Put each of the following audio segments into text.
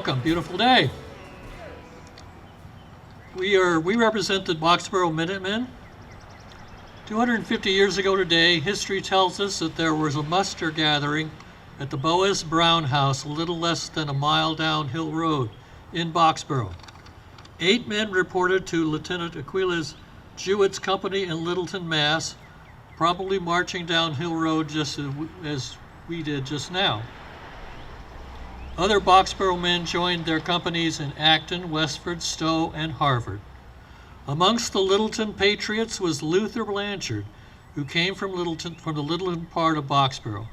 welcome. Beautiful day. We represent the Boxborough Minutemen. 250 years ago today, history tells us that there was a muster gathering at the Boaz Brown House, a little less than a mile down Hill Road in Boxborough. 8 men reported to Lieutenant Aquila's Jewett's company in Littleton, Mass., probably marching down Hill Road just as we did just now. Other Boxborough men joined their companies in Acton, Westford, Stowe, and Harvard. Amongst the Littleton Patriots was Luther Blanchard, who came from the Littleton part of Boxborough.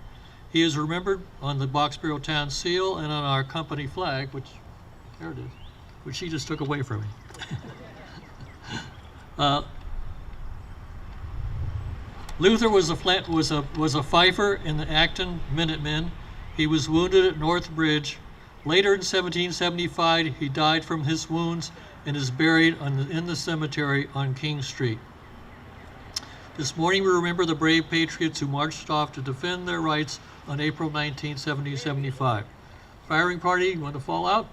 He is remembered on the Boxborough Town Seal and on our company flag, which, there it is, which he just took away from me. Luther was a fifer in the Acton Minutemen. He was wounded at North Bridge. Later in 1775, he died from his wounds and is buried in the cemetery on King Street. This morning we remember the brave patriots who marched off to defend their rights on April 19, 1775. Firing party, you want to fall out?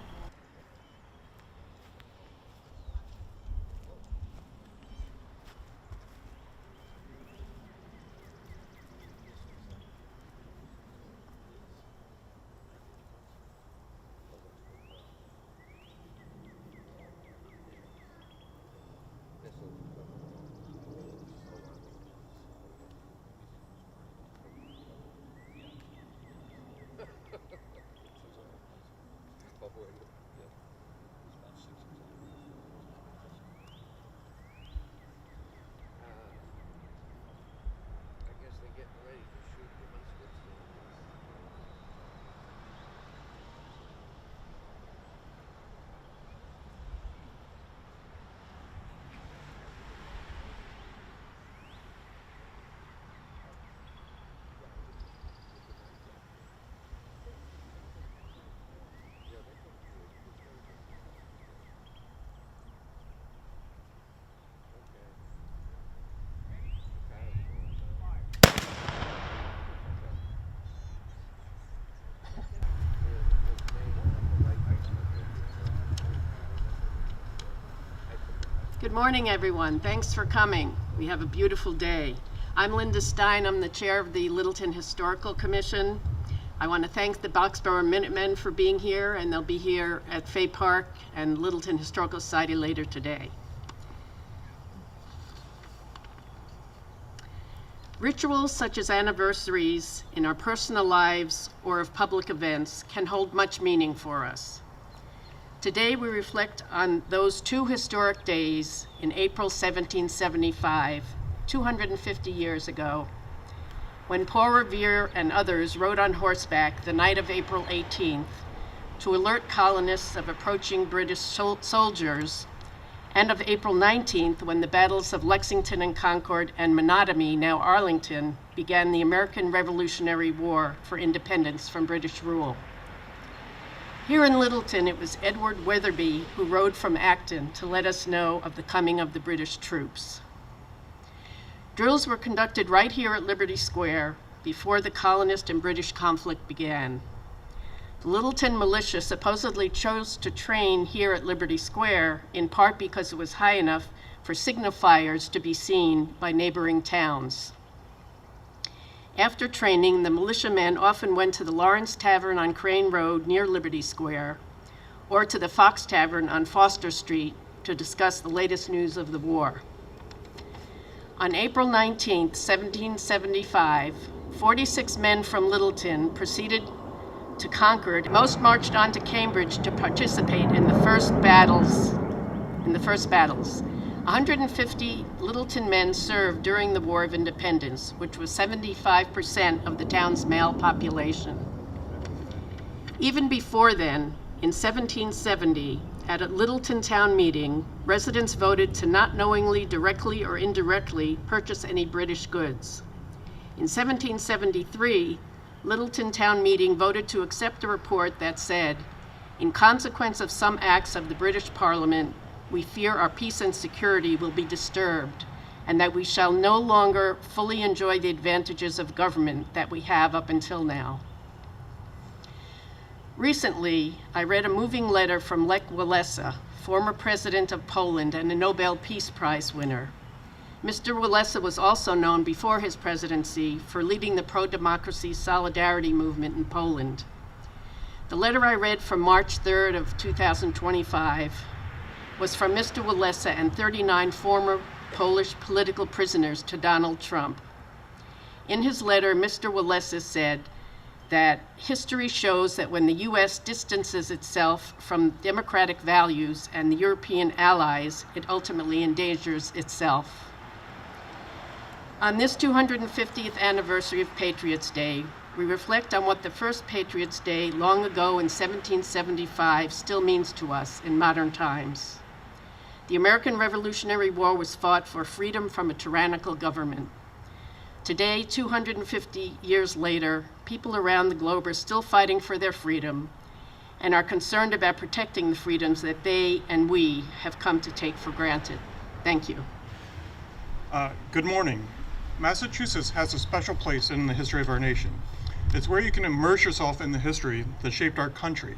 Good morning, everyone. Thanks for coming. We have a beautiful day. I'm Linda Stein. I'm the chair of the Littleton Historical Commission. I want to thank the Boxborough Minutemen for being here, and they'll be here at Fay Park and Littleton Historical Society later today. Rituals such as anniversaries in our personal lives or of public events can hold much meaning for us. Today we reflect on those 2 historic days in April 1775, 250 years ago, when Paul Revere and others rode on horseback the night of April 18th to alert colonists of approaching British soldiers, and of April 19th when the battles of Lexington and Concord and Menotomy, now Arlington, began the American Revolutionary War for independence from British rule. Here in Littleton, it was Edward Weatherby who rode from Acton to let us know of the coming of the British troops. Drills were conducted right here at Liberty Square before the colonist and British conflict began. The Littleton militia supposedly chose to train here at Liberty Square, in part because it was high enough for signifiers to be seen by neighboring towns. After training, the militiamen often went to the Lawrence Tavern on Crane Road near Liberty Square, or to the Fox Tavern on Foster Street to discuss the latest news of the war. On April 19, 1775, 46 men from Littleton proceeded to Concord. Most marched on to Cambridge to participate in the first battles. 150 Littleton men served during the War of Independence, which was 75% of the town's male population. Even before then, in 1770, at a Littleton town meeting, residents voted to not knowingly, directly, or indirectly purchase any British goods. In 1773, Littleton town meeting voted to accept a report that said, "In consequence of some acts of the British Parliament, we fear our peace and security will be disturbed, and that we shall no longer fully enjoy the advantages of government that we have up until now." Recently, I read a moving letter from Lech Walesa, former president of Poland and a Nobel Peace Prize winner. Mr. Walesa was also known before his presidency for leading the pro-democracy solidarity movement in Poland. The letter I read from March 3rd of 2025 was from Mr. Walesa and 39 former Polish political prisoners to Donald Trump. In his letter, Mr. Walesa said that history shows that when the U.S. distances itself from democratic values and the European allies, it ultimately endangers itself. On this 250th anniversary of Patriots' Day, we reflect on what the first Patriots' Day long ago in 1775 still means to us in modern times. The American Revolutionary War was fought for freedom from a tyrannical government. Today, 250 years later, people around the globe are still fighting for their freedom and are concerned about protecting the freedoms that they and we have come to take for granted. Thank you. Good morning. Massachusetts has a special place in the history of our nation. It's where you can immerse yourself in the history that shaped our country.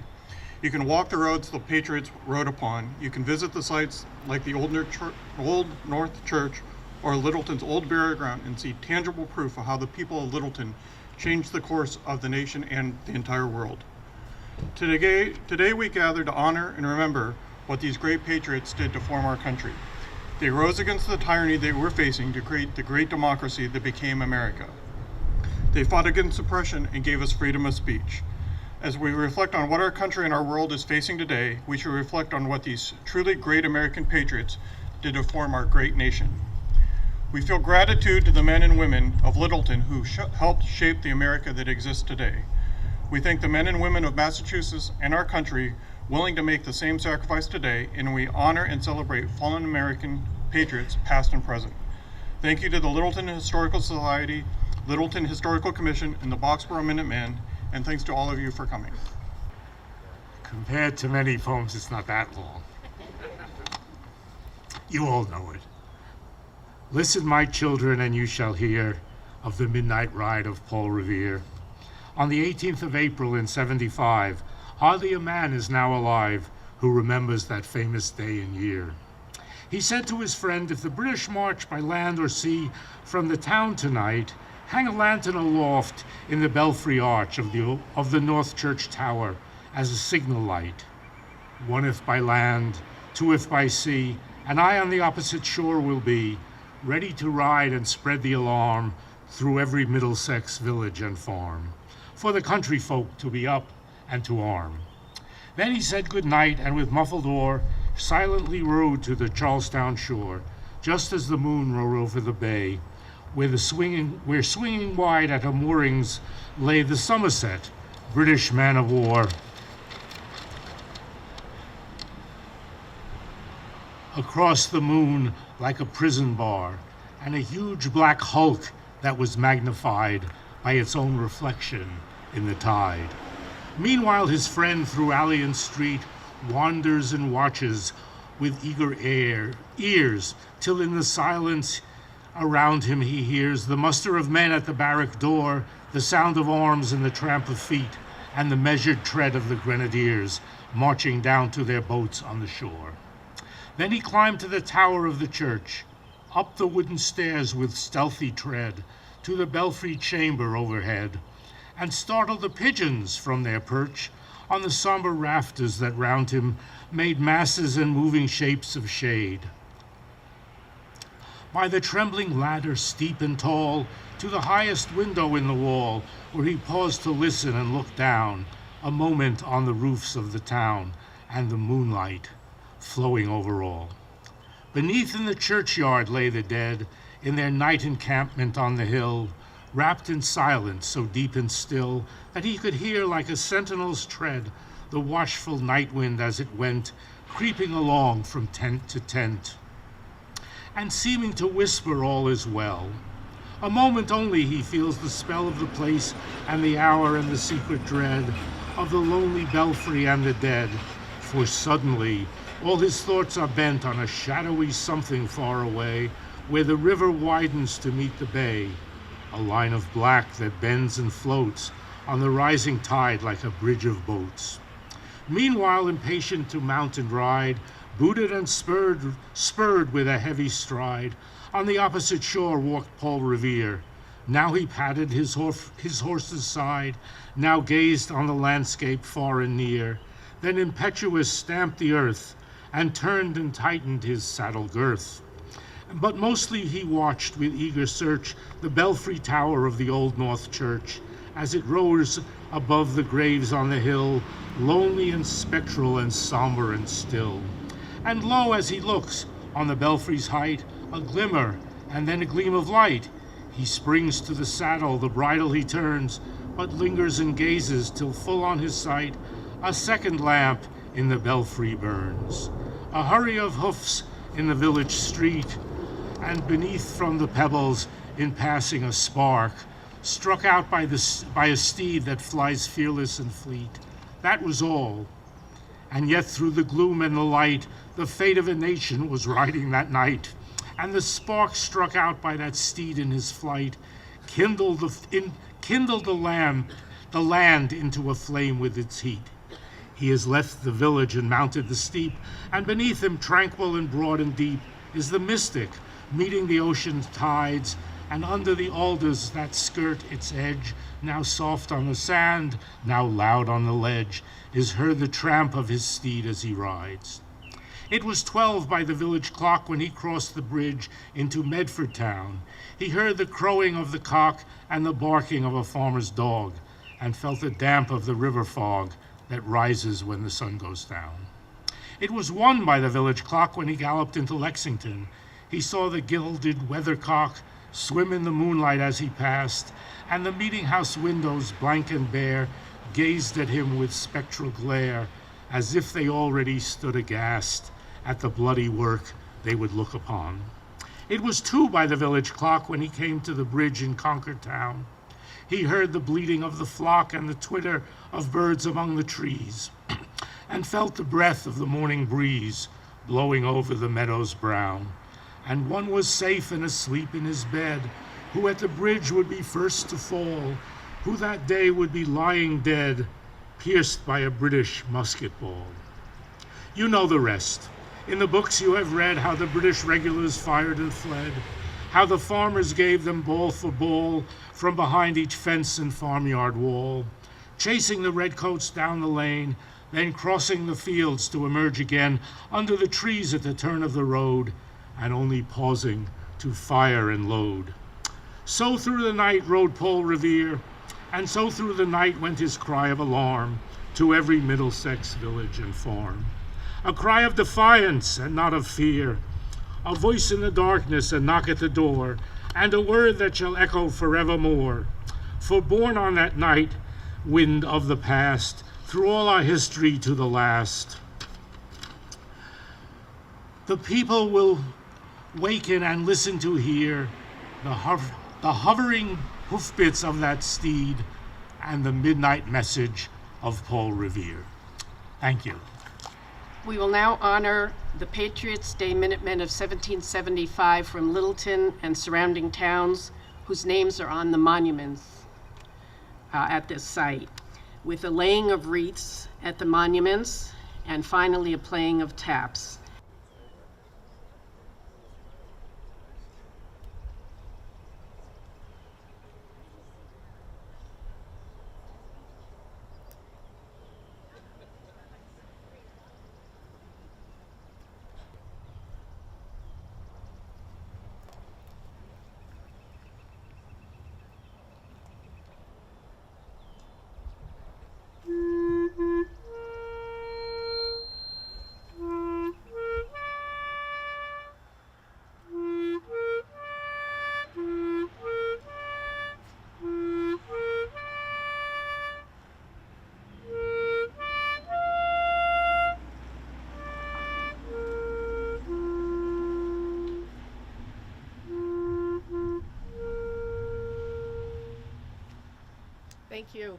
You can walk the roads the Patriots rode upon. You can visit the sites like the Old North Church or Littleton's old burial ground and see tangible proof of how the people of Littleton changed the course of the nation and the entire world. Today we gather to honor and remember what these great patriots did to form our country. They rose against the tyranny they were facing to create the great democracy that became America. They fought against oppression and gave us freedom of speech. As we reflect on what our country and our world is facing today, we should reflect on what these truly great American patriots did to form our great nation. We feel gratitude to the men and women of Littleton who helped shape the America that exists today. We thank the men and women of Massachusetts and our country willing to make the same sacrifice today, and we honor and celebrate fallen American patriots, past and present. Thank you to the Littleton Historical Society, Littleton Historical Commission, and the Boxborough Minutemen, and thanks to all of you for coming. Compared to many poems, it's not that long. You all know it. Listen, my children, and you shall hear of the midnight ride of Paul Revere. On the 18th of April in 75, hardly a man is now alive who remembers that famous day and year. He said to his friend, if the British march by land or sea from the town tonight, hang a lantern aloft in the belfry arch of the North Church Tower as a signal light. One if by land, two if by sea, and I on the opposite shore will be, ready to ride and spread the alarm through every Middlesex village and farm, for the country folk to be up and to arm. Then he said good night, and with muffled oar silently rowed to the Charlestown shore, just as the moon rode over the bay, where swinging wide at her moorings lay the Somerset, British man of war. Across the moon like a prison bar, and a huge black hulk that was magnified by its own reflection in the tide. Meanwhile his friend through alley and street wanders and watches with eager ears, till in the silence around him he hears the muster of men at the barrack door, the sound of arms and the tramp of feet, and the measured tread of the grenadiers marching down to their boats on the shore. Then he climbed to the tower of the church, up the wooden stairs with stealthy tread, to the belfry chamber overhead, and startled the pigeons from their perch on the somber rafters that round him made masses and moving shapes of shade. By the trembling ladder steep and tall, to the highest window in the wall, where he paused to listen and look down, a moment on the roofs of the town, and the moonlight flowing over all. Beneath in the churchyard lay the dead, in their night encampment on the hill, wrapped in silence so deep and still that he could hear like a sentinel's tread the watchful night wind as it went, creeping along from tent to tent, and seeming to whisper all is well. A moment only he feels the spell of the place and the hour and the secret dread of the lonely belfry and the dead, for suddenly all his thoughts are bent on a shadowy something far away, where the river widens to meet the bay, a line of black that bends and floats on the rising tide like a bridge of boats. Meanwhile, impatient to mount and ride, booted and spurred with a heavy stride, on the opposite shore walked Paul Revere. Now he patted his horse's side, now gazed on the landscape far and near, then impetuous stamped the earth, and turned and tightened his saddle girth. But mostly he watched with eager search the belfry tower of the Old North Church, as it rose above the graves on the hill, lonely and spectral and somber and still. And lo, as he looks on the belfry's height, a glimmer and then a gleam of light. He springs to the saddle, the bridle he turns, but lingers and gazes till full on his sight a second lamp in the belfry burns. A hurry of hoofs in the village street, and beneath from the pebbles in passing a spark, struck out by a steed that flies fearless and fleet. That was all. And yet through the gloom and the light, the fate of a nation was riding that night. And the spark struck out by that steed in his flight kindled the land into a flame with its heat. He has left the village and mounted the steep, and beneath him, tranquil and broad and deep, is the mystic, meeting the ocean's tides, and under the alders that skirt its edge, now soft on the sand, now loud on the ledge, is heard the tramp of his steed as he rides. It was 12 by the village clock when he crossed the bridge into Medford town. He heard the crowing of the cock and the barking of a farmer's dog, and felt the damp of the river fog that rises when the sun goes down. It was 1 by the village clock when he galloped into Lexington. He saw the gilded weathercock swim in the moonlight as he passed, and the meeting-house windows, blank and bare, gazed at him with spectral glare, as if they already stood aghast at the bloody work they would look upon. It was 2 by the village clock when he came to the bridge in Concord town. He heard the bleating of the flock and the twitter of birds among the trees, and felt the breath of the morning breeze blowing over the meadows brown. And one was safe and asleep in his bed, who at the bridge would be first to fall, who that day would be lying dead, pierced by a British musket ball. You know the rest. In the books you have read how the British regulars fired and fled, how the farmers gave them ball for ball from behind each fence and farmyard wall, chasing the redcoats down the lane, then crossing the fields to emerge again under the trees at the turn of the road, and only pausing to fire and load. So through the night rode Paul Revere, and so through the night went his cry of alarm to every Middlesex village and farm. A cry of defiance and not of fear, a voice in the darkness, a knock at the door, and a word that shall echo forevermore. For born on that night, wind of the past, through all our history to the last, the people will waken and listen to hear the hovering hoofbeats of that steed and the midnight message of Paul Revere. Thank you. We will now honor the Patriots Day Minutemen of 1775 from Littleton and surrounding towns, whose names are on the monuments at this site, with a laying of wreaths at the monuments, and finally a playing of taps. Thank you.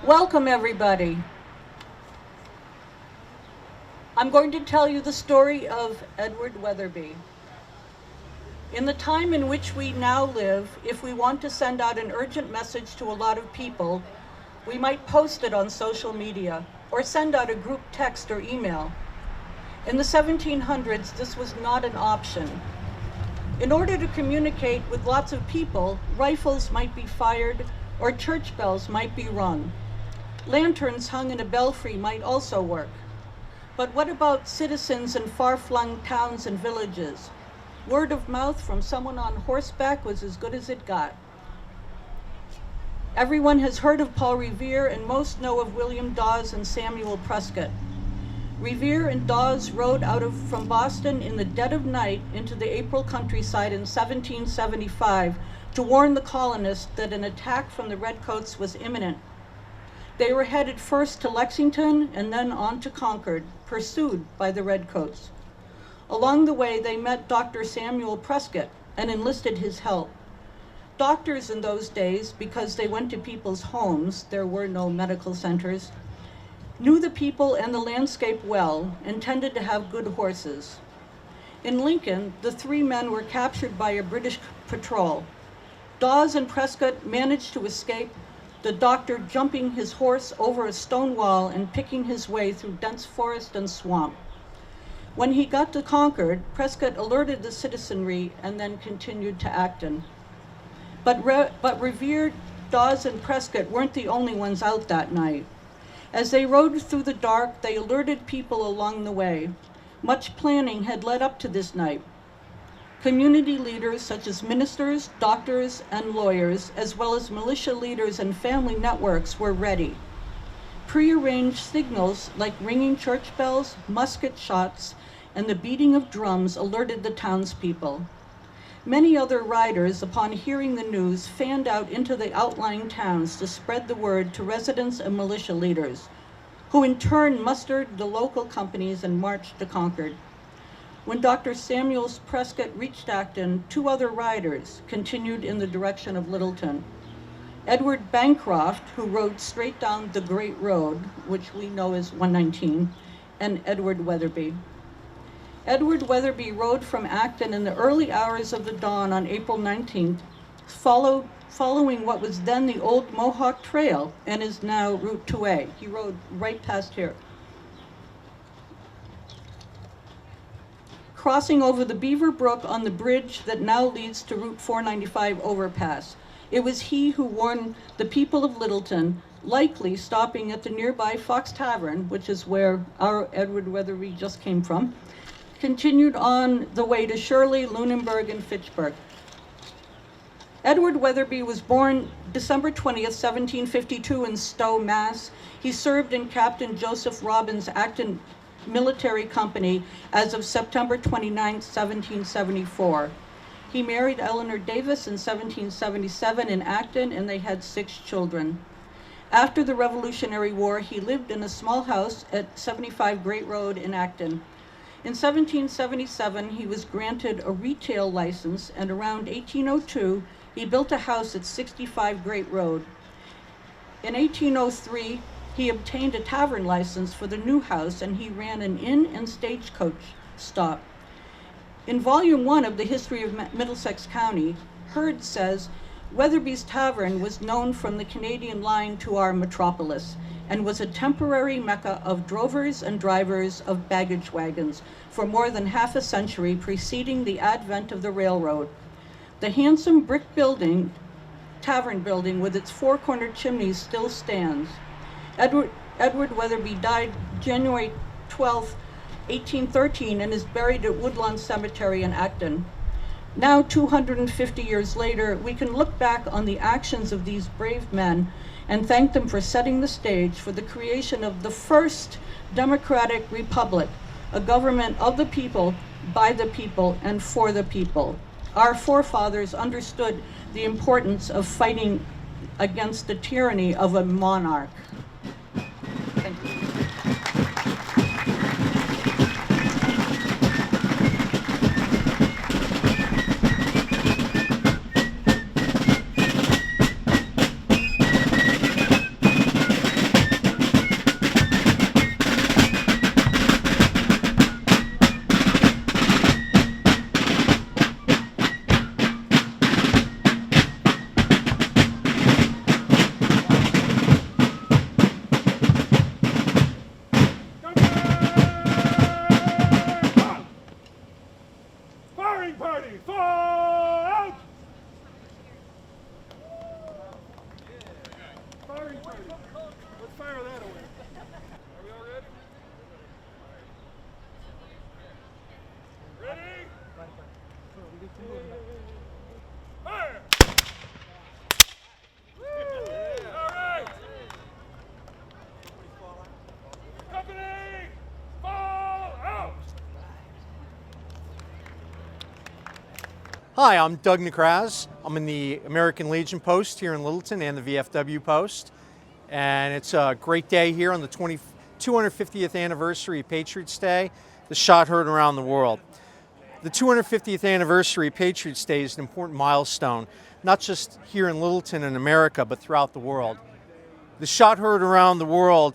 Welcome, everybody. I'm going to tell you the story of Edward Weatherby. In the time in which we now live, if we want to send out an urgent message to a lot of people, we might post it on social media or send out a group text or email. In the 1700s, this was not an option. In order to communicate with lots of people, rifles might be fired or church bells might be rung. Lanterns hung in a belfry might also work. But what about citizens in far-flung towns and villages? Word of mouth from someone on horseback was as good as it got. Everyone has heard of Paul Revere, and most know of William Dawes and Samuel Prescott. Revere and Dawes rode from Boston in the dead of night into the April countryside in 1775 to warn the colonists that an attack from the Redcoats was imminent. They were headed first to Lexington and then on to Concord, pursued by the Redcoats. Along the way, they met Dr. Samuel Prescott and enlisted his help. Doctors in those days, because they went to people's homes, there were no medical centers, knew the people and the landscape well and tended to have good horses. In Lincoln, the three men were captured by a British patrol. Dawes and Prescott managed to escape, the doctor jumping his horse over a stone wall and picking his way through dense forest and swamp. When he got to Concord, Prescott alerted the citizenry and then continued to Acton. But Revere, Dawes, and Prescott weren't the only ones out that night. As they rode through the dark, they alerted people along the way. Much planning had led up to this night. Community leaders such as ministers, doctors, and lawyers, as well as militia leaders and family networks were ready. Prearranged signals like ringing church bells, musket shots, and the beating of drums alerted the townspeople. Many other riders, upon hearing the news, fanned out into the outlying towns to spread the word to residents and militia leaders, who in turn mustered the local companies and marched to Concord. When Dr. Samuel Prescott reached Acton, two other riders continued in the direction of Littleton. Edward Bancroft, who rode straight down the Great Road, which we know as 119, and Edward Weatherby. Edward Weatherby rode from Acton in the early hours of the dawn on April 19th, following what was then the old Mohawk Trail and is now Route 2A. He rode right past here. Crossing over the Beaver Brook on the bridge that now leads to Route 495 overpass. It was he who warned the people of Littleton, likely stopping at the nearby Fox Tavern, which is where our Edward Weatherby just came from, continued on the way to Shirley, Lunenburg, and Fitchburg. Edward Weatherby was born December 20th, 1752 in Stowe, Mass. He served in Captain Joseph Robbins' Acton Military Company as of September 29, 1774. He married Eleanor Davis in 1777 in Acton, and they had 6 children. After the Revolutionary War, he lived in a small house at 75 Great Road in Acton. In 1777, he was granted a retail license, and around 1802, he built a house at 65 Great Road. In 1803, he obtained a tavern license for the new house, and he ran an inn and stagecoach stop. In Volume 1 of the History of Middlesex County, Hurd says, Weatherby's Tavern was known from the Canadian line to our metropolis and was a temporary mecca of drovers and drivers of baggage wagons for more than half a century preceding the advent of the railroad. The handsome brick tavern building with its 4-cornered chimneys still stands. Edward Weatherby died January 12, 1813, and is buried at Woodlawn Cemetery in Acton. Now, 250 years later, we can look back on the actions of these brave men and thank them for setting the stage for the creation of the first democratic republic, a government of the people, by the people, and for the people. Our forefathers understood the importance of fighting against the tyranny of a monarch. Thank you. Hi, I'm Doug Necraz. I'm in the American Legion post here in Littleton and the VFW post. And it's a great day here on the 250th anniversary of Patriots Day, the shot heard around the world. The 250th anniversary of Patriots Day is an important milestone, not just here in Littleton and America, but throughout the world. The shot heard around the world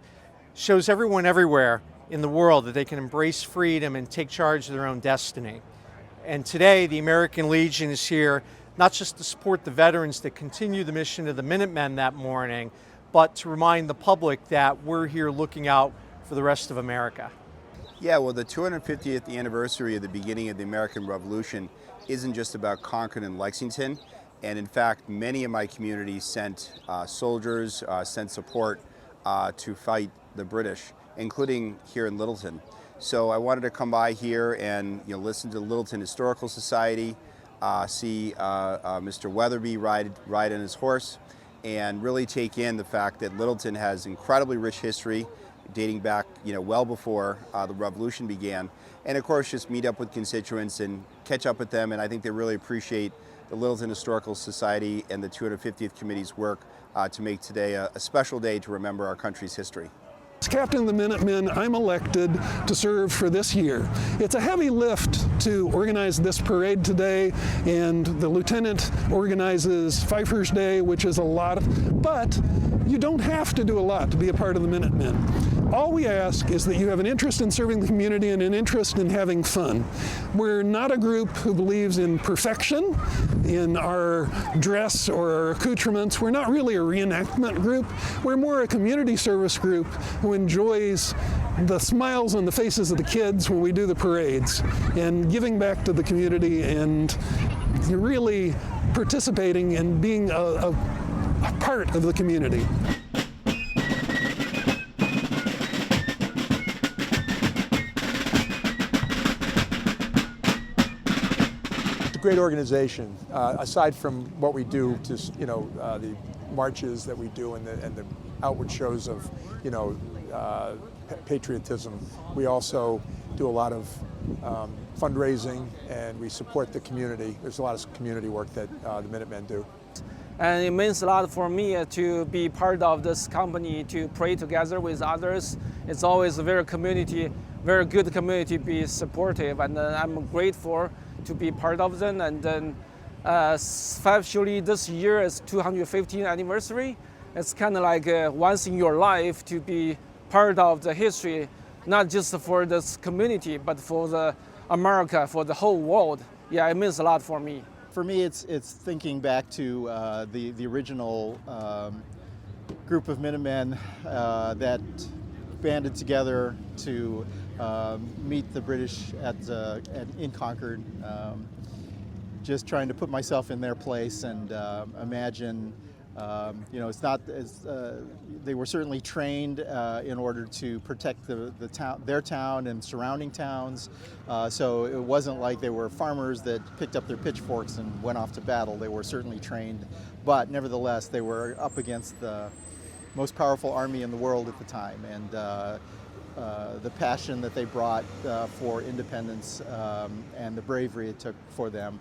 shows everyone everywhere in the world that they can embrace freedom and take charge of their own destiny. And today, the American Legion is here not just to support the veterans that continue the mission of the Minutemen that morning, but to remind the public that we're here looking out for the rest of America. Yeah, well, the 250th anniversary of the beginning of the American Revolution isn't just about Concord and Lexington. And in fact, many of my communities sent soldiers, sent support to fight the British, including here in Littleton. So I wanted to come by here and listen to the Littleton Historical Society, see Mr. Weatherby ride on his horse, and really take in the fact that Littleton has incredibly rich history dating back well before the Revolution began. And of course just meet up with constituents and catch up with them, and I think they really appreciate the Littleton Historical Society and the 250th Committee's work to make today a special day to remember our country's history. As Captain of the Minutemen, I'm elected to serve for this year. It's a heavy lift to organize this parade today, and the lieutenant organizes Pfeiffer's Day, which is a lot, but you don't have to do a lot to be a part of the Minutemen. All we ask is that you have an interest in serving the community and an interest in having fun. We're not a group who believes in perfection in our dress or our accoutrements. We're not really a reenactment group. We're more a community service group who enjoys the smiles on the faces of the kids when we do the parades and giving back to the community and really participating and being a part of the community. Great organization. Aside from what we do to, the marches that we do and the outward shows of, patriotism, we also do a lot of fundraising, and we support the community. There's a lot of community work that the Minutemen do. And it means a lot for me to be part of this company, to pray together with others. It's always a very good community, be supportive, and I'm grateful to be part of them. And then especially this year is 250th anniversary. It's kind of like once in your life to be part of the history, not just for this community, but for the America, for the whole world. Yeah, it means a lot for me. For me, it's thinking back to the original group of Minutemen that banded together to meet the British in Concord. Just trying to put myself in their place and imagine. It's not as they were certainly trained in order to protect their town and surrounding towns. So it wasn't like they were farmers that picked up their pitchforks and went off to battle. They were certainly trained, but nevertheless, they were up against the most powerful army in the world at the time, and the passion that they brought for independence and the bravery it took for them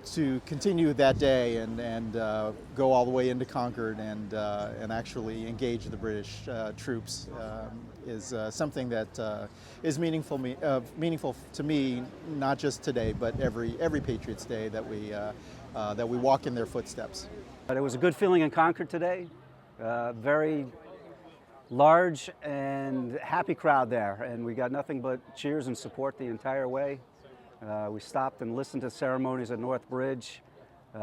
to continue that day and go all the way into Concord and actually engage the British troops is something that is meaningful to me, not just today, but every Patriots Day that we walk in their footsteps. But it was a good feeling in Concord today. Very large and happy crowd there, and we got nothing but cheers and support the entire way. We stopped and listened to ceremonies at North Bridge.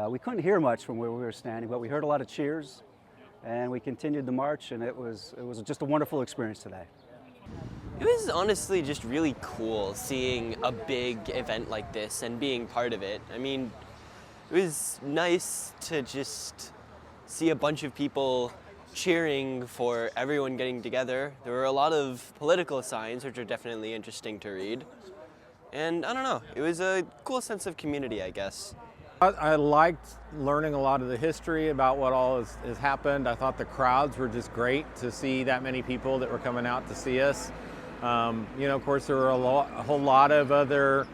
We couldn't hear much from where we were standing, but we heard a lot of cheers, and we continued the march, and it was just a wonderful experience today. It was honestly just really cool seeing a big event like this and being part of it. I mean, it was nice to just see a bunch of people cheering for everyone getting together. There were a lot of political signs, which are definitely interesting to read. And I don't know, it was a cool sense of community, I guess. I liked learning a lot of the history about what all has happened. I thought the crowds were just great to see that many people that were coming out to see us. Of course, there were a whole lot of other,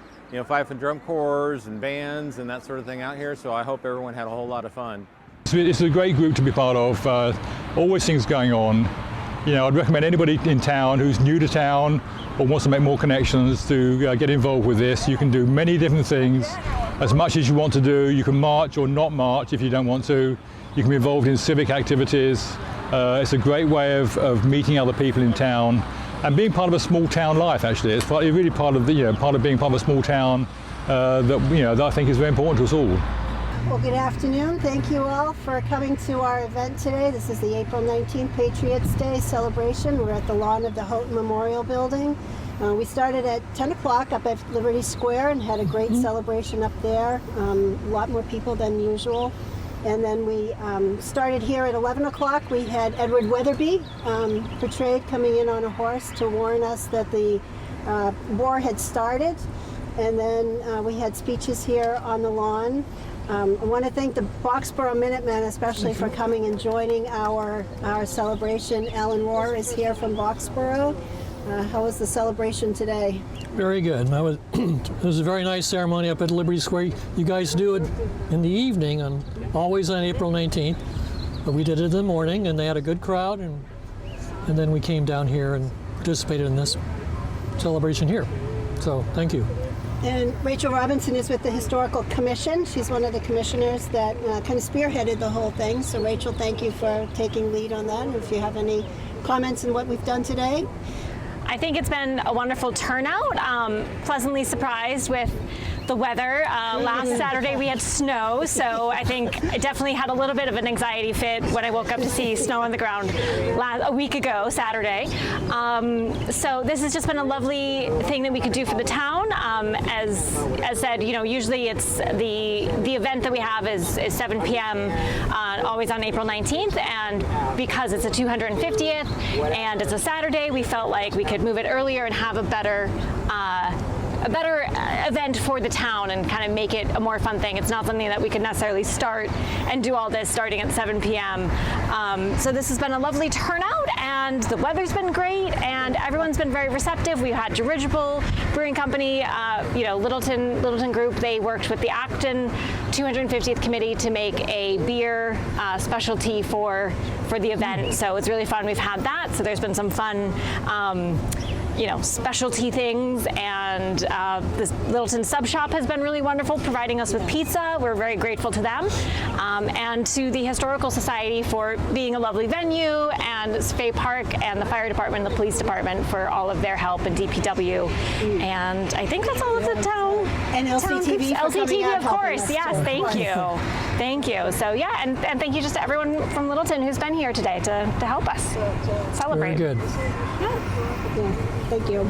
fife and drum corps and bands and that sort of thing out here, so I hope everyone had a whole lot of fun. It's a great group to be part of. Always things going on. I'd recommend anybody in town who's new to town or wants to make more connections to get involved with this. You can do many different things, as much as you want to do. You can march or not march if you don't want to. You can be involved in civic activities. It's a great way of meeting other people in town and being part of a small town life. Actually, it's really part of being part of a small town that I think is very important to us all. Well, good afternoon. Thank you all for coming to our event today. This is the April 19th Patriots Day celebration. We're at the lawn of the Houghton Memorial Building. We started at 10 o'clock up at Liberty Square and had a great celebration up there. A lot more people than usual. And then we started here at 11 o'clock. We had Edward Weatherby portrayed coming in on a horse to warn us that the war had started. And then we had speeches here on the lawn. I want to thank the Boxborough Minutemen especially for coming and joining our celebration. Alan Rohr is here from Boxborough. How was the celebration today? Very good. It was a very nice ceremony up at Liberty Square. You guys do it in the evening, always on April 19th. But we did it in the morning, and they had a good crowd, and then we came down here and participated in this celebration here. So, thank you. And Rachel Robinson is with the Historical Commission. She's one of the commissioners that kind of spearheaded the whole thing. So Rachel, thank you for taking lead on that. And if you have any comments on what we've done today. I think it's been a wonderful turnout. Pleasantly surprised with the weather. Last Saturday we had snow, so I think I definitely had a little bit of an anxiety fit when I woke up to see snow on the ground a week ago, Saturday. So this has just been a lovely thing that we could do for the town. As said, usually it's the event that we have is 7 p.m. Always on April 19th, and because it's a 250th and it's a Saturday, we felt like we could move it earlier and have a better event for the town and kind of make it a more fun thing. It's not something that we could necessarily start and do all this starting at 7 p.m. So this has been a lovely turnout, and the weather's been great, and everyone's been very receptive. We've had Dirigible Brewing Company, Littleton Group. They worked with the Acton 250th Committee to make a beer specialty for the event. So it's really fun. We've had that. So there's been some fun specialty things, and this Littleton Sub Shop has been really wonderful, providing us with pizza. We're very grateful to them, and to the Historical Society for being a lovely venue, and Spey Park and the Fire Department and the Police Department for all of their help, and DPW. And I think that's all of the town. And LCTV for coming out, of course. Yes, thank you. Thank you. So yeah, and thank you just to everyone from Littleton who's been here today to help us celebrate. Very good. Yeah. Thank you.